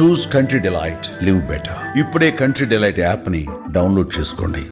చూస్ country delight, live better. ఇప్పుడే country delight యాప్ని download చేసుకోండి.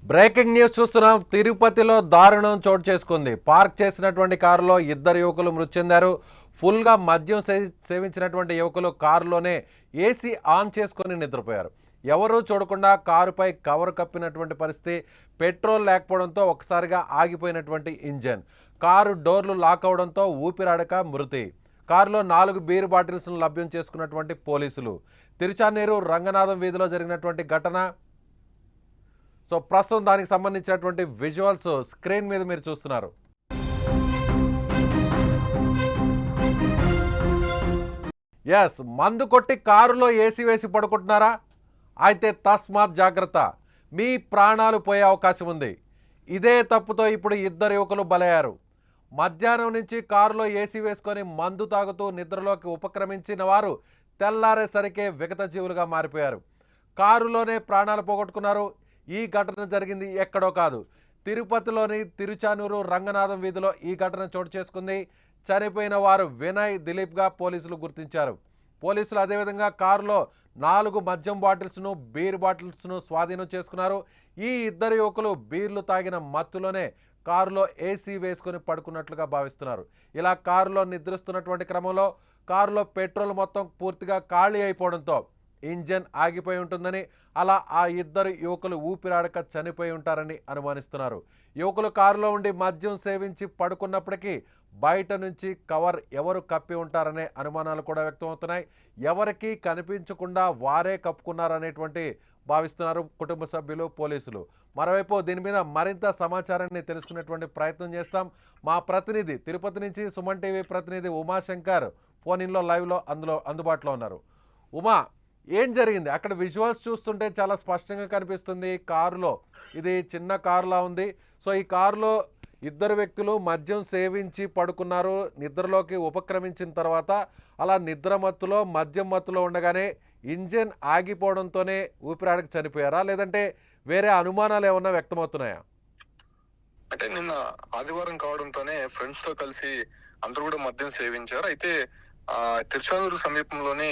బ్రేకింగ్ న్యూస్ చూస్తున్నాం. తిరుపతిలో దారుణం చోటు చేసుకుంది. పార్క్ చేసినటువంటి కారులో ఇద్దరు యువకులు మృతి చెందారు. ఫుల్గా మద్యం సేవించినటువంటి యువకులు కారులోనే ఏసీ ఆన్ చేసుకొని నిద్రపోయారు. ఎవరూ చూడకుండా కారుపై కవర్ కప్పినటువంటి పరిస్థితి. పెట్రోల్ లేకపోవడంతో ఒకసారిగా ఆగిపోయినటువంటి ఇంజన్. కారు డోర్లు లాక్ అవడంతో ఊపిరాడక మృతి. కారులో 4 బీర్ బాటిల్స్ను లభ్యం చేసుకున్నటువంటి పోలీసులు. తిరుచానూరు రంగనాథం వీధిలో జరిగినటువంటి ఘటన. సో ప్రస్తుతం దానికి సంబంధించినటువంటి విజువల్స్ స్క్రీన్ మీద మీరు చూస్తున్నారు. ఎస్, మందు కొట్టి కారులో ఏసీ వేసి పడుకుంటున్నారా? అయితే తస్మాత్ జాగ్రత్త, మీ ప్రాణాలు పోయే అవకాశం ఉంది. ఇదే తప్పుతో ఇప్పుడు ఇద్దరు యువకులు బలయ్యారు. మధ్యాహ్నం నుంచి కారులో ఏసీ వేసుకొని మందు తాగుతూ నిద్రలోకి ఉపక్రమించిన వారు తెల్లారేసరికే విగత జీవులుగా మారిపోయారు. కారులోనే ప్రాణాలు పోగొట్టుకున్నారు. ఈ ఘటన జరిగింది ఎక్కడో కాదు, తిరుపతిలోని తిరుచానూరు రంగనాథం వీధిలో ఈ ఘటన చోటు చేసుకుంది. చనిపోయిన వారు వినయ్, దిలీప్గా పోలీసులు గుర్తించారు. పోలీసులు అదేవిధంగా కారులో 4 మద్యం బాటిల్స్ను, బీర్ బాటిల్స్ను స్వాధీనం చేసుకున్నారు. ఈ ఇద్దరు యువకులు బీర్లు తాగిన మత్తులోనే కారులో ఏసీ వేసుకొని పడుకున్నట్లుగా భావిస్తున్నారు. ఇలా కారులో నిద్రిస్తున్నటువంటి క్రమంలో కారులో పెట్రోల్ మొత్తం పూర్తిగా ఖాళీ అయిపోవడంతో ఇంజన్ ఆగిపోయి ఉంటుందని, అలా ఆ ఇద్దరు యువకులు ఊపిరాడక చనిపోయి ఉంటారని అనుమానిస్తున్నారు. యువకులు కారులో ఉండి మద్యం సేవించి పడుకున్నప్పటికీ బయట నుంచి కవర్ ఎవరు కప్పి ఉంటారనే అనుమానాలు కూడా వ్యక్తమవుతున్నాయి. ఎవరికీ కనిపించకుండా వారే కప్పుకున్నారనేటువంటి భావిస్తున్నారు కుటుంబ సభ్యులు, పోలీసులు. మరోవైపు దీని మీద మరింత సమాచారాన్ని తెలుసుకునేటువంటి ప్రయత్నం చేస్తాం. మా ప్రతినిధి తిరుపతి నుంచి సుమన్ టీవీ ప్రతినిధి ఉమాశంకర్ ఫోన్ ఇన్లో లైవ్లో అందుబాటులో ఉన్నారు. ఉమా, ఏం జరిగింది అక్కడ? విజువల్స్ చూస్తుంటే చాలా స్పష్టంగా కనిపిస్తుంది. కారులో, ఇది చిన్న కారులా ఉంది. సో ఈ కారులో ఇద్దరు వ్యక్తులు మద్యం సేవించి పడుకున్నారు. నిద్రలోకి ఉపక్రమించిన తర్వాత అలా నిద్ర మత్తులో, మద్యం మత్తులో ఉండగానే ఇంజన్ ఆగిపోవడంతోనే ఊపిరాడక చనిపోయారా, లేదంటే వేరే అనుమానాలు ఏమన్నా వ్యక్తమవుతున్నాయా? అంటే నిన్న ఆదివారం కావడంతోనే ఫ్రెండ్స్ తో కలిసి అందరూ కూడా మద్యం సేవించారు. అయితే తిరుచానూరు సమీపంలోనే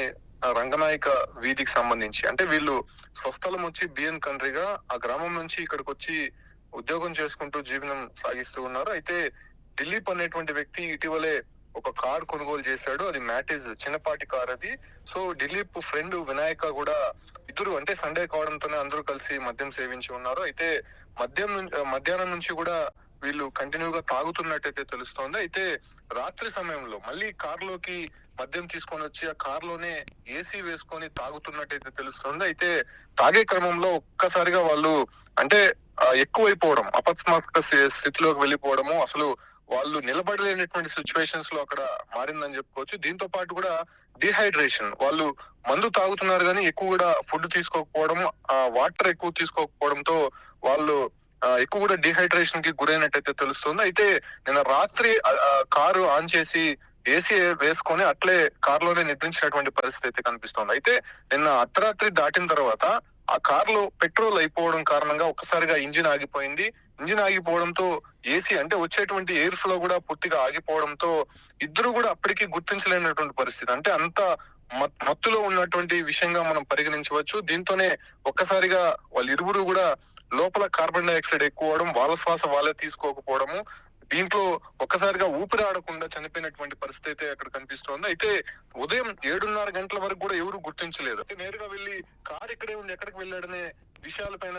రంగనాయక వీధికి సంబంధించి, అంటే వీళ్ళు స్వస్థలం వచ్చి బిఎన్ కంట్రీగా ఆ గ్రామం నుంచి ఇక్కడికి వచ్చి ఉద్యోగం చేసుకుంటూ జీవనం సాగిస్తూ ఉన్నారు. అయితే దిలీప్ అనేటువంటి వ్యక్తి ఇటీవలే ఒక కార్ కొనుగోలు చేశాడు. అది మ్యాటిజ్, చిన్నపాటి కార్ అది. సో దిలీప్ ఫ్రెండ్ వినాయక కూడా ఇద్దరు, అంటే సండే కావడంతోనే అందరూ కలిసి మద్యం సేవించి ఉన్నారు. అయితే మధ్యాహ్నం నుంచి కూడా వీళ్ళు కంటిన్యూగా తాగుతున్నట్టయితే తెలుస్తోంది. అయితే రాత్రి సమయంలో మళ్ళీ కారులోకి మద్యం తీసుకొని వచ్చి ఆ కారులోనే ఏసీ వేసుకొని తాగుతున్నట్టయితే తెలుస్తోంది. అయితే తాగే క్రమంలో ఒక్కసారిగా వాళ్ళు అంటే ఎక్కువైపోవడం, అపస్మారక స్థితిలోకి వెళ్ళిపోవడము, అసలు వాళ్ళు నిలబడలేనటువంటి సిచ్యువేషన్స్ లో అక్కడ మారిందని చెప్పుకోవచ్చు. దీంతో పాటు కూడా డిహైడ్రేషన్, వాళ్ళు మందు తాగుతున్నారు కానీ ఎక్కువ కూడా ఫుడ్ తీసుకోకపోవడం, వాటర్ ఎక్కువ తీసుకోకపోవడంతో వాళ్ళు ఎక్కువ కూడా డిహైడ్రేషన్ కి గురైనట్టయితే తెలుస్తుంది. అయితే నిన్న రాత్రి కారు ఆన్ చేసి ఏసీ వేసుకొని అట్లే కారులోనే నిద్రించినటువంటి పరిస్థితి అయితే కనిపిస్తోంది. అయితే నిన్న అర్ధరాత్రి దాటిన తర్వాత ఆ కారులో పెట్రోల్ అయిపోవడం కారణంగా ఒక్కసారిగా ఇంజిన్ ఆగిపోయింది. ఇంజిన్ ఆగిపోవడంతో ఏసీ, అంటే వచ్చేటువంటి ఎయిర్ ఫ్లో కూడా పూర్తిగా ఆగిపోవడంతో ఇద్దరు కూడా అప్పటికి గుర్తించలేనటువంటి పరిస్థితి, అంటే అంత మత్తులో ఉన్నటువంటి విషయంగా మనం పరిగణించవచ్చు. దీంతోనే ఒక్కసారిగా వాళ్ళు ఇరువురు కూడా లోపల కార్బన్ డైఆక్సైడ్ ఎక్కువ అవడం, వాళ్ళ శ్వాస వాళ్ళే తీసుకోకపోవడము, దీంట్లో ఒక్కసారిగా ఊపిరి ఆడకుండా చనిపోయినటువంటి పరిస్థితి అయితే అక్కడ కనిపిస్తోంది. అయితే ఉదయం 7:30 గంటల వరకు కూడా ఎవరు గుర్తించలేదు. నేరుగా వెళ్లి కార్ ఇక్కడే ఉంది, ఎక్కడికి వెళ్ళాడనే విషయాలపైన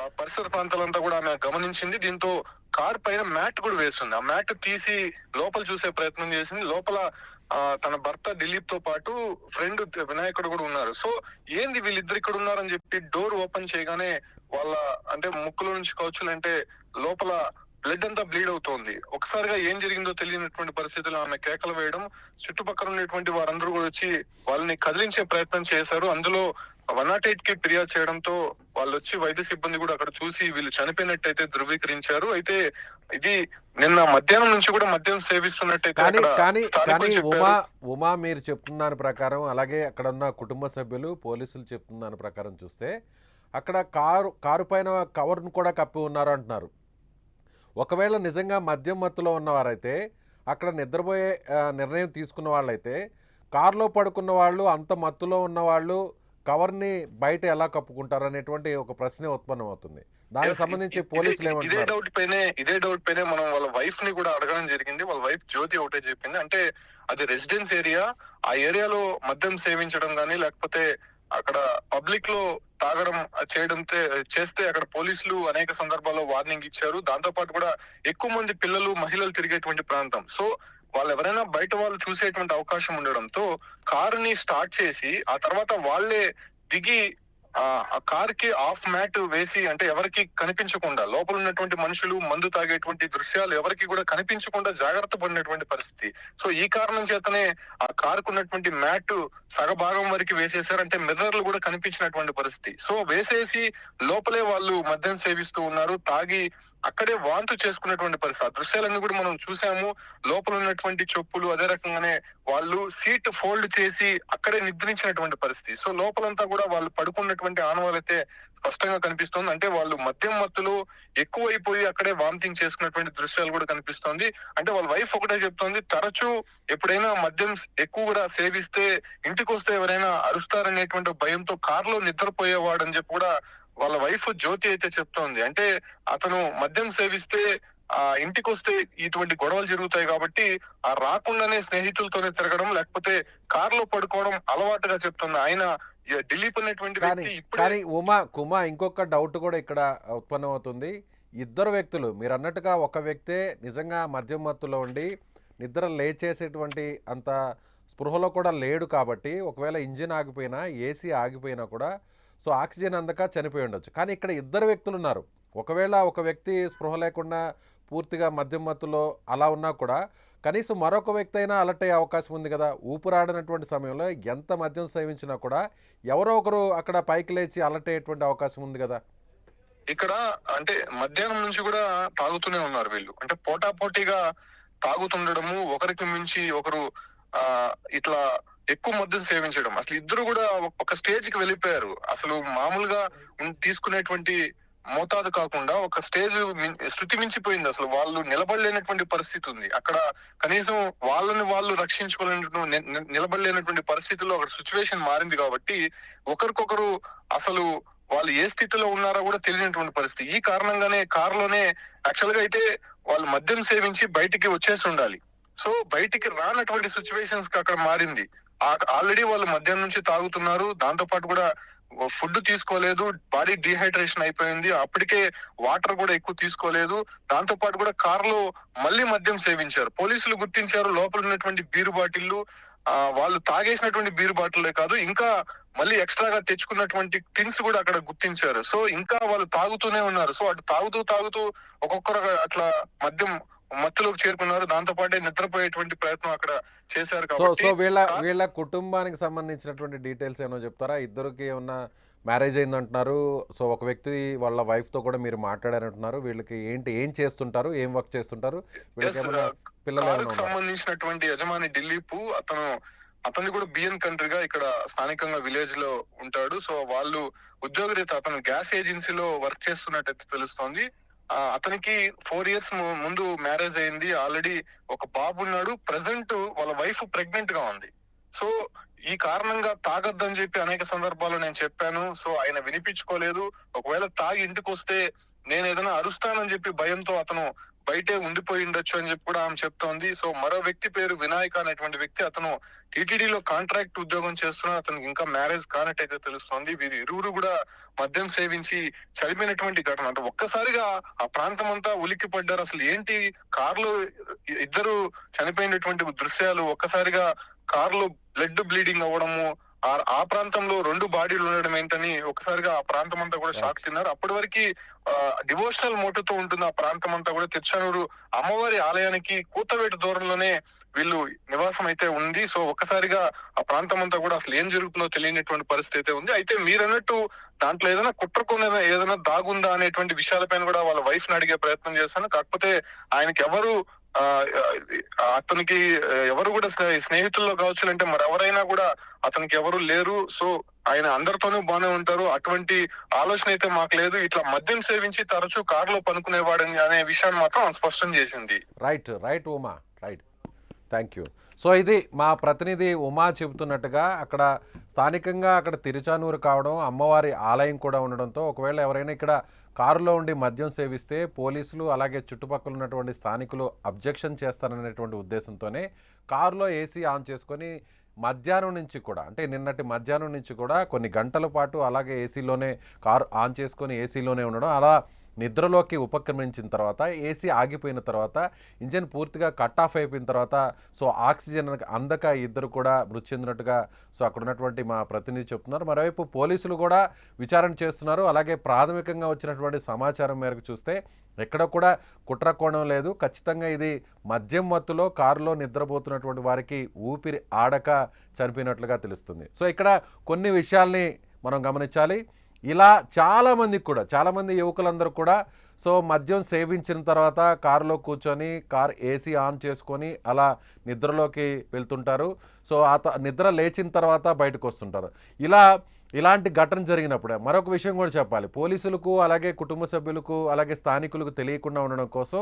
ఆ పరిసర ప్రాంతాలంతా కూడా ఆమె గమనించింది. దీంతో కార్ పైన మ్యాట్ కూడా వేస్తుంది. ఆ మ్యాట్ తీసి లోపల చూసే ప్రయత్నం చేసింది. లోపల తన భర్త దిలీప్ తో పాటు ఫ్రెండ్ వినాయకుడు కూడా ఉన్నారు. సో ఏంది వీళ్ళిద్దరు ఇక్కడ ఉన్నారని చెప్పి డోర్ ఓపెన్ చేయగానే వాళ్ళ అంటే ముక్కులో నుంచి కౌచులు, అంటే లోపల బ్లడ్ అంతా బ్లీడ్ అవుతోంది. ఒకసారిగా ఏం జరిగిందో తెలియనటువంటి పరిస్థితుల్లో ఆమె కేకలు వేయడం, చుట్టుపక్కల ఉన్నటువంటి వారందరూ కూడా వచ్చి వాళ్ళని కదిలించే ప్రయత్నం చేశారు. అందులో 108 కి ఫిర్యాదు చేయడంతో వాళ్ళు వచ్చి వైద్య సిబ్బంది కూడా అక్కడ చూసి వీళ్ళు చనిపోయినట్టయితే ధృవీకరించారు. అయితే ఇది నిన్న మధ్యాహ్నం నుంచి కూడా మద్యం సేవిస్తున్నట్టయితే ఉమా మీరు చెప్తున్న ప్రకారం, అలాగే అక్కడ ఉన్న కుటుంబ సభ్యులు, పోలీసులు చెప్తున్న ప్రకారం చూస్తే అక్కడ కారు పైన కవర్ను కూడా కప్పి ఉన్నారు అంటున్నారు. ఒకవేళ నిజంగా మద్యం మత్తులో ఉన్నవారైతే అక్కడ నిద్రపోయే నిర్ణయం తీసుకున్న వాళ్ళైతే కారులో పడుకున్న వాళ్ళు అంత మత్తులో ఉన్నవాళ్ళు కవర్ని బయట ఎలా కప్పుకుంటారు అనేటువంటి ఒక ప్రశ్నే ఉత్పన్నం అవుతుంది. దానికి సంబంధించి పోలీసులు ఇదే ఏమంటారు? డౌట్ పైనే మనం వాళ్ళ వైఫ్ ని కూడా అడగడం జరిగింది. వాళ్ళ వైఫ్ జ్యోతి ఒకటే చెప్పింది. అంటే అది రెసిడెన్స్ ఏరియా, ఆ ఏరియాలో మద్యం సేవించడం గానీ లేకపోతే అక్కడ పబ్లిక్ లో తాగడం చేస్తే అక్కడ పోలీసులు అనేక సందర్భాల్లో వార్నింగ్ ఇచ్చారు. దాంతో పాటు కూడా ఎక్కువ మంది పిల్లలు మహిళలు తిరిగేటువంటి ప్రాంతం. సో వాళ్ళు ఎవరైనా బయట వాళ్ళు చూసేటువంటి అవకాశం ఉండడంతో కారుని స్టార్ట్ చేసి ఆ తర్వాత వాళ్ళే దిగి ఆ కార్ కి ఆఫ్ మ్యాట్ వేసి, అంటే ఎవరికి కనిపించకుండా లోపల ఉన్నటువంటి మనుషులు మందు తాగేటువంటి దృశ్యాలు ఎవరికి కూడా కనిపించకుండా జాగ్రత్త పడినటువంటి పరిస్థితి. సో ఈ కారణం చేతనే ఆ కార్ కు ఉన్నటువంటి మ్యాట్ సగభాగం వరకు వేసేసారు. అంటే మిర్రర్లు కూడా కనిపించినటువంటి పరిస్థితి. సో వేసేసి లోపలే వాళ్ళు మద్యం సేవిస్తూ ఉన్నారు, తాగి అక్కడే వాంతు చేసుకున్నటువంటి పరిస్థితి. ఆ దృశ్యాలన్నీ కూడా మనం చూసాము. లోపల ఉన్నటువంటి చెప్పులు, అదే రకంగానే వాళ్ళు సీట్ ఫోల్డ్ చేసి అక్కడే నిద్రించినటువంటి పరిస్థితి. సో లోపలంతా కూడా వాళ్ళు పడుకున్నటువంటి ఆనవాళ్ళైతే స్పష్టంగా కనిపిస్తుంది. అంటే వాళ్ళు మద్యం మత్తులో ఎక్కువైపోయి అక్కడే వామిటింగ్ చేసుకున్నటువంటి దృశ్యాలు కూడా కనిపిస్తోంది. అంటే వాళ్ళ వైఫ్ ఒకటే చెప్తోంది, తరచూ ఎప్పుడైనా మద్యం ఎక్కువ కూడా సేవిస్తే ఇంటికి వస్తే ఎవరైనా అరుస్తారనేటువంటి భయంతో కారులో నిద్రపోయేవాడని చెప్పి కూడా వాళ్ళ వైఫ్ జ్యోతి అయితే చెప్తోంది. అంటే అతను మద్యం సేవిస్తే ఇంటికి వస్తే ఇటువంటి గొడవలు జరుగుతాయి కాబట్టి ఆ రాకుండానే స్నేహితులతోనే తిరగడం లేకపోతే కారులో పడుకోవడం అలవాటుగా చెప్తుంది. ఆయన దిలీప్ అనేటువంటి వ్యక్తి కానీ కుమా ఇంకొక డౌట్ కూడా ఇక్కడ ఉత్పన్నం అవుతుంది. ఇద్దరు వ్యక్తులు మీరు అన్నట్టుగా ఒక వ్యక్తే నిజంగా మద్యం మత్తులో ఉండి నిద్ర లేచేసేటువంటి అంత స్పృహలో కూడా లేడు కాబట్టి ఒకవేళ ఇంజిన్ ఆగిపోయినా ఏసీ ఆగిపోయినా కూడా సో ఆక్సిజన్ అందక చనిపోయి ఉండొచ్చు. కానీ ఇక్కడ ఇద్దరు వ్యక్తులు ఉన్నారు. ఒకవేళ ఒక వ్యక్తి స్పృహ లేకుండా పూర్తిగా మద్యం మత్తులో అలా ఉన్నా కూడా కనీసం మరొక వ్యక్తి అయినా అలర్ట్ అయ్యే అవకాశం ఉంది కదా. ఊపిరాడనటువంటి సమయంలో ఎంత మద్యం సేవించినా కూడా ఎవరో ఒకరు అక్కడ పైకి లేచి అలర్ట్ అయ్యేటువంటి అవకాశం ఉంది కదా. ఇక్కడ అంటే మధ్యాహ్నం నుంచి కూడా తాగుతూనే ఉన్నారు వీళ్ళు. అంటే పోటాపోటీగా తాగుతుండడము, ఒకరికి మించి ఒకరు ఇట్లా ఎక్కువ మద్యం సేవించడం. అసలు ఇద్దరు కూడా ఒక స్టేజ్ కి వెళ్ళిపోయారు. అసలు మామూలుగా తీసుకునేటువంటి మోతాదు కాకుండా ఒక స్టేజ్ శృతి మించిపోయింది. అసలు వాళ్ళు నిలబడలేనటువంటి పరిస్థితి ఉంది అక్కడ. కనీసం వాళ్ళని వాళ్ళు రక్షించుకోలేనటువంటి నిలబడలేనటువంటి పరిస్థితుల్లో అక్కడ సిచ్యువేషన్ మారింది కాబట్టి ఒకరికొకరు అసలు వాళ్ళు ఏ స్థితిలో ఉన్నారో కూడా తెలియనటువంటి పరిస్థితి. ఈ కారణంగానే కారులోనే యాక్చువల్ గా అయితే వాళ్ళు మద్యం సేవించి బయటికి వచ్చేసి ఉండాలి. సో బయటికి రానటువంటి సిచ్యువేషన్స్ కి అక్కడ మారింది. ఆల్రెడీ వాళ్ళు మద్యం నుంచి తాగుతున్నారు, దాంతో పాటు కూడా ఫుడ్ తీసుకోలేదు, బాడీ డిహైడ్రేషన్ అయిపోయింది, అప్పటికే వాటర్ కూడా ఎక్కువ తీసుకోలేదు, దాంతో పాటు కూడా కారులో మళ్ళీ మద్యం సేవించారు. పోలీసులు గుర్తించారు లోపల ఉన్నటువంటి బీరు బాటిళ్లు, వాళ్ళు తాగేసినటువంటి బీరు బాటిల్లే కాదు ఇంకా మళ్ళీ ఎక్స్ట్రాగా తెచ్చుకున్నటువంటి టిన్స్ కూడా అక్కడ గుర్తించారు. సో ఇంకా వాళ్ళు తాగుతూనే ఉన్నారు. సో అటు తాగుతూ ఒక్కొక్కరు అట్లా మద్యం మత్తులోకి చేరుకున్నారు. దాంతో పాటే నిద్రపోయేటువంటి ప్రయత్నం అక్కడ చేశారు. సో వీళ్ళ కుటుంబానికి సంబంధించినటువంటి డీటెయిల్స్ ఏమో చెప్తారా? ఇద్దరికి ఏమన్నా మ్యారేజ్ అయిందంటున్నారు. సో ఒక వ్యక్తి వాళ్ళ వైఫ్ తో కూడా మీరు మాట్లాడారంటున్నారు. వీళ్ళకి ఏం చేస్తుంటారు, ఏం వర్క్ చేస్తుంటారు, పిల్లలకు సంబంధించినటువంటి యజమాని దిలీప్, అతను కూడా బిఎన్ కంట్రీగా ఇక్కడ స్థానికంగా విలేజ్ లో ఉంటాడు. సో వాళ్ళు ఉద్యోగరీత్యా అతను గ్యాస్ ఏజెన్సీలో వర్క్ చేస్తున్నట్టు తెలుస్తోంది. అతనికి 4 years ముందు మ్యారేజ్ అయింది. ఆల్రెడీ ఒక బాబు ఉన్నాడు. ప్రెసెంట్ వాళ్ళ వైఫ్ ప్రెగ్నెంట్ గా ఉంది. సో ఈ కారణంగా తాగొద్దని చెప్పి అనేక సందర్భాల్లో నేను చెప్పాను. సో ఆయన వినిపించుకోలేదు. ఒకవేళ తాగి ఇంటికి వస్తే నేను ఏదైనా అరుస్తానని చెప్పి భయంతో అతను బయటే ఉండిపోయి ఉండొచ్చు అని చెప్పి కూడా ఆమె చెప్తోంది. సో మరో వ్యక్తి పేరు వినాయక అనేటువంటి వ్యక్తి, అతను టీటీడీలో కాంట్రాక్ట్ ఉద్యోగం చేస్తున్నాడు. అతనికి ఇంకా మ్యారేజ్ కానట్టయితే తెలుస్తోంది. వీరు ఇరువురు కూడా మద్యం సేవించి చనిపోయినటువంటి ఘటన. అంటే ఒక్కసారిగా ఆ ప్రాంతం అంతా ఉలిక్కి పడ్డారు. అసలు ఏంటి కారులో ఇద్దరు చనిపోయినటువంటి దృశ్యాలు, ఒక్కసారిగా కారులో బ్లడ్ బ్లీడింగ్ అవ్వడము, ఆ ప్రాంతంలో 2 బాడీలు ఉండడం ఏంటని ఒకసారిగా ఆ ప్రాంతం అంతా కూడా షాక్ తిన్నారు. అప్పటి వరకు డివోషనల్ మోటివ్తో ఉంటుంది ఆ ప్రాంతం అంతా కూడా. తిరుచానూరు అమ్మవారి ఆలయానికి కూతవేటు దూరంలోనే వీళ్ళు నివాసం అయితే ఉంది. సో ఒక్కసారిగా ఆ ప్రాంతం అంతా కూడా అసలు ఏం జరుగుతుందో తెలియనటువంటి పరిస్థితి అయితే ఉంది. అయితే మీరన్నట్టు దాంట్లో ఏదైనా కుట్రకొని ఏదైనా దాగుందా అనేటువంటి విషయాలపైన కూడా వాళ్ళ వైఫ్ ని అడిగే ప్రయత్నం చేశాను. కాకపోతే ఆయనకి అతనికి ఎవరు కూడా స్నేహితుల్లో కావచ్చు అంటే మరి ఎవరైనా కూడా అతనికి ఎవరు లేరు. సో ఆయన అందరితోనూ బానే ఉంటారు, అటువంటి ఆలోచన అయితే మాకు లేదు, ఇట్లా మద్యం సేవించి తరచూ కారులో పనుకునేవాడని అనే విషయాన్ని మాత్రం స్పష్టం చేసింది. Right Uma, right, thank you. So ఇది మా ప్రతినిధి ఉమా చెబుతున్నట్టుగా అక్కడ స్థానికంగా అక్కడ తిరుచానూరు కావడం, అమ్మవారి ఆలయం కూడా ఉండడంతో ఒకవేళ ఎవరైనా ఇక్కడ కారులో ఉండి మద్యం సేవిస్తే పోలీసులు అలాగే చుట్టుపక్కల ఉన్నటువంటి స్థానికులు అబ్జెక్షన్ చేస్తారనేటువంటి ఉద్దేశంతోనే కారులో ఏసీ ఆన్ చేసుకొని మధ్యాహ్నం నుంచి కూడా, అంటే నిన్నటి మధ్యాహ్నం నుంచి కూడా కొన్ని గంటల పాటు అలాగే ఏసీలోనే కారు ఆన్ చేసుకొని ఏసీలోనే ఉండడం, అలా నిద్రలోకి ఉపక్రమించిన తర్వాత ఏసీ ఆగిపోయిన తర్వాత ఇంజన్ పూర్తిగా కట్ ఆఫ్ అయిపోయిన తర్వాత సో ఆక్సిజన్ అందక ఇద్దరు కూడా మృతి చెందినట్టుగా సో అక్కడ ఉన్నటువంటి మా ప్రతినిధి చెప్తున్నారు. మరోవైపు పోలీసులు కూడా విచారణ చేస్తున్నారు. అలాగే ప్రాథమికంగా వచ్చినటువంటి సమాచారం మేరకు చూస్తే ఎక్కడ కూడా కుట్ర కోణం లేదు. ఖచ్చితంగా ఇది మద్యం మత్తులో కారులో నిద్రపోతున్నటువంటి వారికి ఊపిరి ఆడక చనిపోయినట్లుగా తెలుస్తుంది. సో ఇక్కడ కొన్ని విషయాల్ని మనం గమనించాలి. ఇలా చాలామంది యువకులందరూ కూడా సో మద్యం సేవించిన తర్వాత కారులో కూర్చొని కార్ ఏసీ ఆన్ చేసుకొని అలా నిద్రలోకి వెళ్తుంటారు. సో నిద్ర లేచిన తర్వాత బయటకు వస్తుంటారు. ఇలాంటి ఘటన జరిగినప్పుడే మరొక విషయం కూడా చెప్పాలి. పోలీసులకు అలాగే కుటుంబ సభ్యులకు అలాగే స్థానికులకు తెలియకుండా ఉండడం కోసం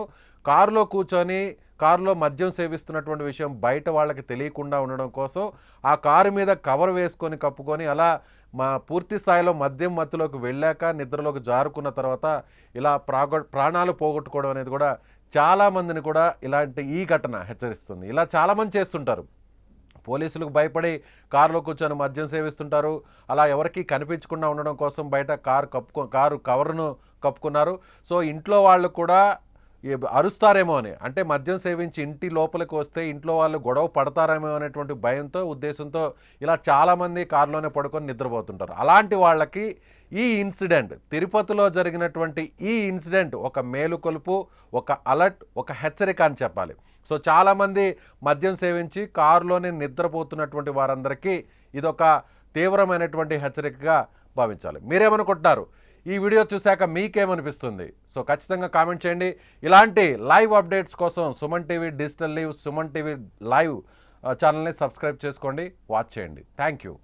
కారులో మద్యం సేవిస్తున్నటువంటి విషయం బయట వాళ్ళకి తెలియకుండా ఉండడం కోసం ఆ కారు మీద కవర్ వేసుకొని కప్పుకొని అలా పూర్తి స్థాయిలో మద్యం మత్తులోకి వెళ్ళాక నిద్రలోకి జారుకున్న తర్వాత ఇలా ప్రాణాలు పోగొట్టుకోవడం అనేది కూడా చాలామందిని కూడా ఈ ఘటన హెచ్చరిస్తుంది. ఇలా చాలామంది చేస్తుంటారు. పోలీసులకు భయపడి కారులో కూర్చొని మద్యం సేవిస్తుంటారు. అలా ఎవరికి కనిపించకుండా ఉండడం కోసం బయట కారు కవర్ను కప్పుకున్నారు. సో ఇంట్లో వాళ్ళు కూడా అరుస్తారేమో అని, అంటే మద్యం సేవించి ఇంటి లోపలికి వస్తే ఇంట్లో వాళ్ళు గొడవ పడతారేమో అనేటువంటి భయంతో ఉద్దేశంతో ఇలా చాలామంది కారులోనే పడుకొని నిద్రపోతుంటారు. అలాంటి వాళ్ళకి ఈ ఇన్సిడెంట్, తిరుపతిలో జరిగినటువంటి ఈ ఇన్సిడెంట్ ఒక మేలుకొలుపు, ఒక అలర్ట్, ఒక హెచ్చరిక అని చెప్పాలి. సో చాలామంది మద్యం సేవించి కారులోనే నిద్రపోతున్నటువంటి వారందరికీ ఇదొక తీవ్రమైనటువంటి హెచ్చరికగా భావించాలి. మీరేమనుకుంటున్నారు? ఈ వీడియో చూశాక మీకేమనిపిస్తుంది? సో ఖచ్చితంగా కామెంట్ చేయండి. ఇలాంటి లైవ్ అప్డేట్స్ కోసం Suman TV digital news, Suman TV live ఛానల్ని సబ్స్క్రైబ్ చేసుకోండి, వాచ్ చేయండి. Thank you.